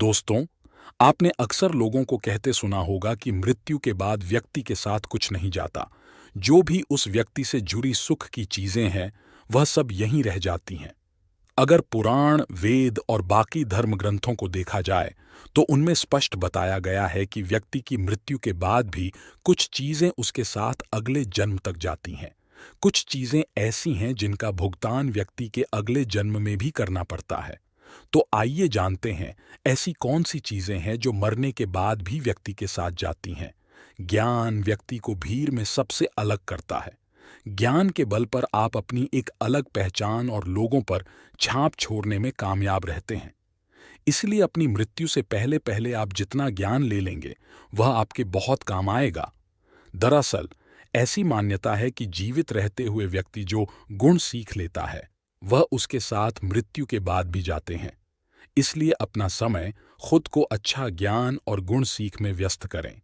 दोस्तों, आपने अक्सर लोगों को कहते सुना होगा कि मृत्यु के बाद व्यक्ति के साथ कुछ नहीं जाता। जो भी उस व्यक्ति से जुड़ी सुख की चीजें हैं, वह सब यहीं रह जाती हैं। अगर पुराण, वेद और बाकी धर्म ग्रंथों को देखा जाए, तो उनमें स्पष्ट बताया गया है कि व्यक्ति की मृत्यु के बाद भी कुछ चीजें उसके साथ अगले जन्म तक जाती हैं। कुछ चीजें ऐसी हैं जिनका भुगतान व्यक्ति के अगले जन्म में भी करना पड़ता है। तो आइए जानते हैं ऐसी कौन सी चीजें हैं जो मरने के बाद भी व्यक्ति के साथ जाती हैं। ज्ञान व्यक्ति को भीड़ में सबसे अलग करता है। ज्ञान के बल पर आप अपनी एक अलग पहचान और लोगों पर छाप छोड़ने में कामयाब रहते हैं। इसलिए अपनी मृत्यु से पहले पहले आप जितना ज्ञान ले लेंगे, वह आपके बहुत काम आएगा। दरअसल ऐसी मान्यता है कि जीवित रहते हुए व्यक्ति जो गुण सीख लेता है, वह उसके साथ मृत्यु के बाद भी जाते हैं। इसलिए अपना समय खुद को अच्छा ज्ञान और गुण सीख में व्यस्त करें।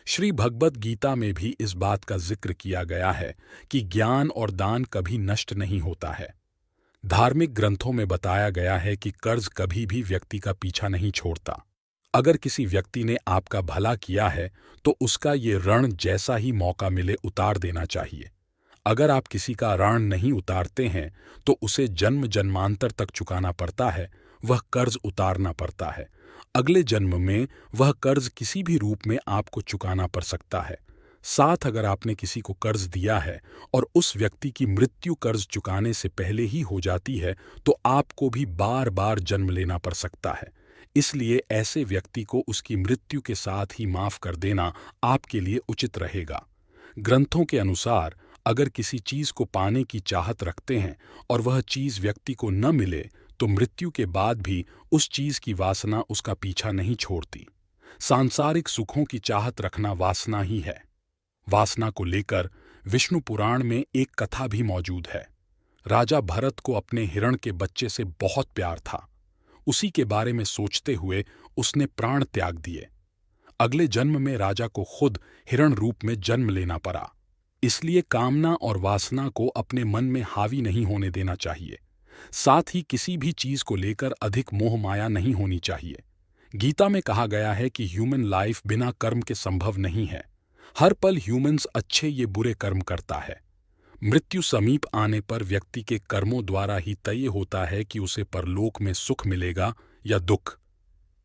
श्री भगवद गीता में भी इस बात का जिक्र किया गया है कि ज्ञान और दान कभी नष्ट नहीं होता है। धार्मिक ग्रंथों में बताया गया है कि कर्ज कभी भी व्यक्ति का पीछा नहीं छोड़ता। अगर किसी व्यक्ति ने आपका भला किया है, तो उसका ये ऋण जैसा ही मौका मिले उतार देना चाहिए। अगर आप किसी का ऋण नहीं उतारते हैं, तो उसे जन्म जन्मांतर तक चुकाना पड़ता है, वह कर्ज उतारना पड़ता है। अगले जन्म में वह कर्ज किसी भी रूप में आपको चुकाना पड़ सकता है। साथ अगर आपने किसी को कर्ज दिया है और उस व्यक्ति की मृत्यु कर्ज चुकाने से पहले ही हो जाती है, तो आपको भी बार बार जन्म लेना पड़ सकता है। इसलिए ऐसे व्यक्ति को उसकी मृत्यु के साथ ही माफ कर देना आपके लिए उचित रहेगा। ग्रंथों के अनुसार अगर किसी चीज को पाने की चाहत रखते हैं और वह चीज व्यक्ति को न मिले, तो मृत्यु के बाद भी उस चीज की वासना उसका पीछा नहीं छोड़ती। सांसारिक सुखों की चाहत रखना वासना ही है। वासना को लेकर विष्णु पुराण में एक कथा भी मौजूद है। राजा भरत को अपने हिरण के बच्चे से बहुत प्यार था। उसी के बारे में सोचते हुए उसने प्राण त्याग दिए। अगले जन्म में राजा को खुद हिरण रूप में जन्म लेना पड़ा। इसलिए कामना और वासना को अपने मन में हावी नहीं होने देना चाहिए। साथ ही किसी भी चीज को लेकर अधिक मोह माया नहीं होनी चाहिए। गीता में कहा गया है कि ह्यूमन लाइफ बिना कर्म के संभव नहीं है। हर पल ह्यूमंस अच्छे ये बुरे कर्म करता है। मृत्यु समीप आने पर व्यक्ति के कर्मों द्वारा ही तय होता है कि उसे परलोक में सुख मिलेगा या दुख।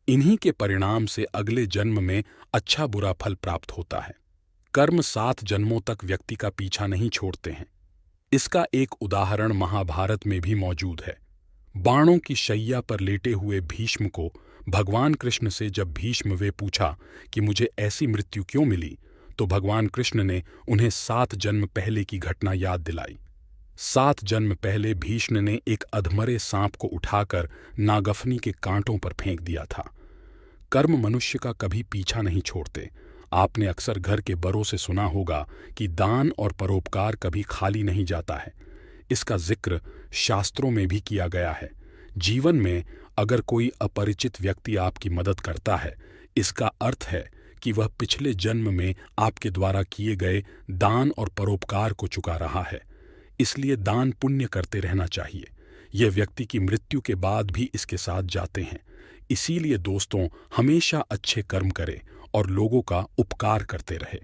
इन्हीं के परिणाम से अगले जन्म में अच्छा बुरा फल प्राप्त होता है। कर्म 7 जन्मों तक व्यक्ति का पीछा नहीं छोड़ते हैं। इसका एक उदाहरण महाभारत में भी मौजूद है। बाणों की शैया पर लेटे हुए भीष्म को भगवान कृष्ण से जब भीष्म वे पूछा कि मुझे ऐसी मृत्यु क्यों मिली, तो भगवान कृष्ण ने उन्हें 7 जन्म पहले की घटना याद दिलाई। 7 जन्म पहले भीष्म ने एक अधमरे सांप को उठाकर नागफनी के कांटों पर फेंक दिया था। कर्म मनुष्य का कभी पीछा नहीं छोड़ते। आपने अक्सर घर के बड़ों से सुना होगा कि दान और परोपकार कभी खाली नहीं जाता है। इसका जिक्र शास्त्रों में भी किया गया है। जीवन में अगर कोई अपरिचित व्यक्ति आपकी मदद करता है, इसका अर्थ है कि वह पिछले जन्म में आपके द्वारा किए गए दान और परोपकार को चुका रहा है। इसलिए दान पुण्य करते रहना चाहिए। यह व्यक्ति की मृत्यु के बाद भी इसके साथ जाते हैं। इसीलिए दोस्तों, हमेशा अच्छे कर्म करें और लोगों का उपकार करते रहे।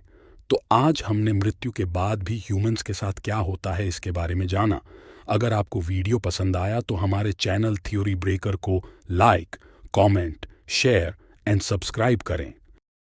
तो आज हमने मृत्यु के बाद भी ह्यूमंस के साथ क्या होता है इसके बारे में जाना। अगर आपको वीडियो पसंद आया तो हमारे चैनल थ्योरी ब्रेकर को like, comment, share and subscribe करें।